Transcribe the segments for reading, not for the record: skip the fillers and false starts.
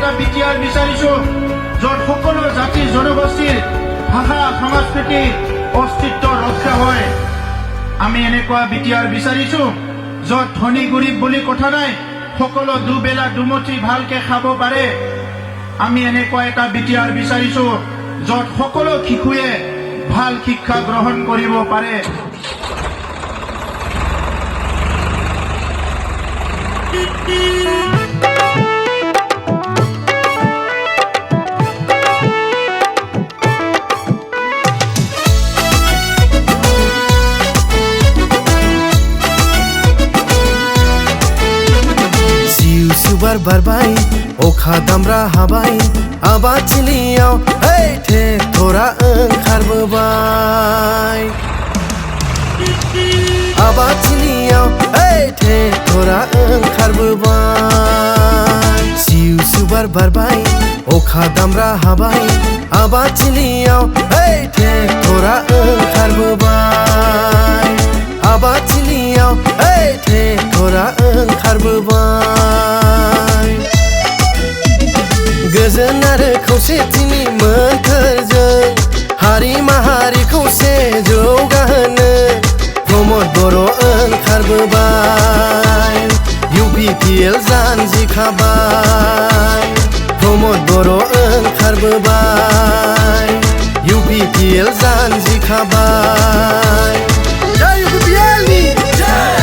এটা বিটিআৰ বিচাৰিছো য'ত সকলো জাতি জনগোষ্ঠীৰ ভাষা সংস্কৃতি অস্তিত্ব ৰক্ষা হয়। আমি এনেকুৱা বিটিআৰ বিচাৰিছো য'ত ধনী গৰীব বুলি কথা নাই, সকলো দুবেলা দুমুঠি ভালকে খাব পাৰে। আমি এনেকুৱা এটা বিটিআৰ বিচাৰিছো য'ত সকলো শিশুৱে ভাল শিক্ষা গ্ৰহণ কৰিব পাৰে। Bar barbai okha damra habai abatiliyaw hey the thora onkharbobai abatiliyaw hey the thora onkharbobai siu subar barbai okha damra habai abatiliyaw hey the thora onkharbobai abatiliyaw hey the thora onkharbobai गोजोन आरो खौसेथिनि मोन्थोरजों हारि माहारिखौ जौगाहोनो प्रमद बर' ओंखारबोबाय UPPL जान्जिखाबाय प्रमद बर' ओंखारबोबाय UPPL जान्जिखाबाय जय UPPL नि जय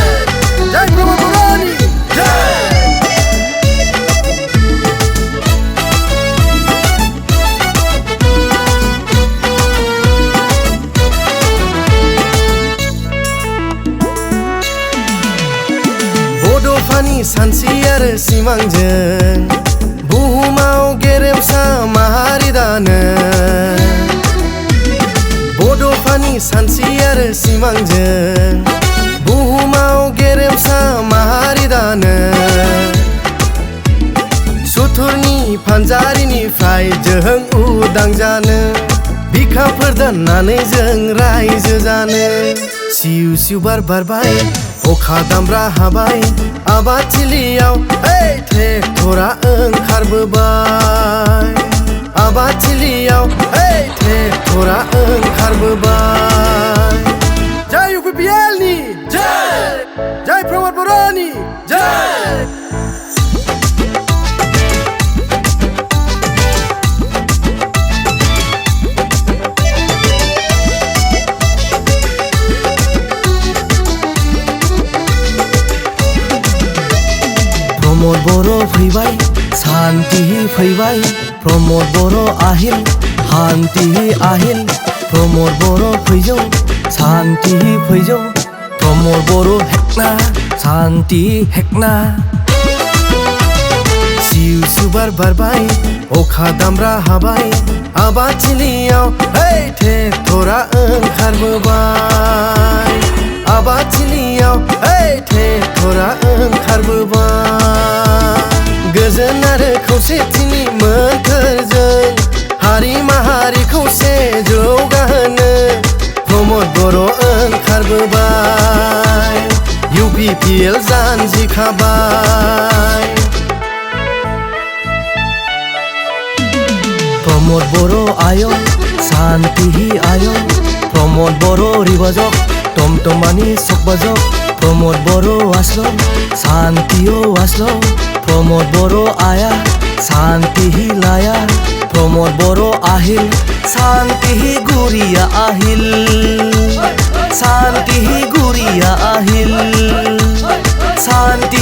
जय प्रमद बर'नि जय बड'फानि सानस्रि आरो सिमांजों बुहुमाव गेरेमसा माहारि दानो बड'फानि सानस्रि आरो सिमांजों बुहुमाव गेरेमसा माहारि दानो सुथुरनि फानजारिनिफ्राय जों उदां जानो बिखाफोर दोननानै जों रायजो जानो सिउ सिउ बार बारबाय अखा दामब्रा हाबाय आबादथिलियाव hey ट्रेक्टरा ओंखारबोबाय आबादथिलियाव hey ट्रेक्टरा ओंखारबोबाय जय UPPL नि जय जय प्रमद बर'नि जय प्रमद बर' फैबाय शान्ति फैबाय प्रमद बर' आहिल हान्ति आहिल प्रमद बर' फैजौ शान्ति फैजौ प्रमद बर' हेकना शान्ति हेकना सिउ सिउ बार बारबाय अखा दामब्रा हाबाय आबादथिलियाव hey ट्रेक्टरा ओंखारबोबाय आबादथिलियाव hey ट्रेक्टरा ओंखारबोबाय गोजोन आरो खौसेथिनि मोन्थोरजों हारि माहारिखौ जौगाहोनो प्रमद बर' ओंखारबोबाय UPPL जान्जिखाबाय प्रमद बर' आयं शान्ति आयं प्रमद बर' रिबाजक टमटमानि सकबाजक प्रमद बर' आस्ल शान्ति आस्ल प्रमद बर' आया शान्ति लाया प्रमद बर' आहिल शान्ति गुरिया आहिल शान्ति गुरिया आहिल शान्ति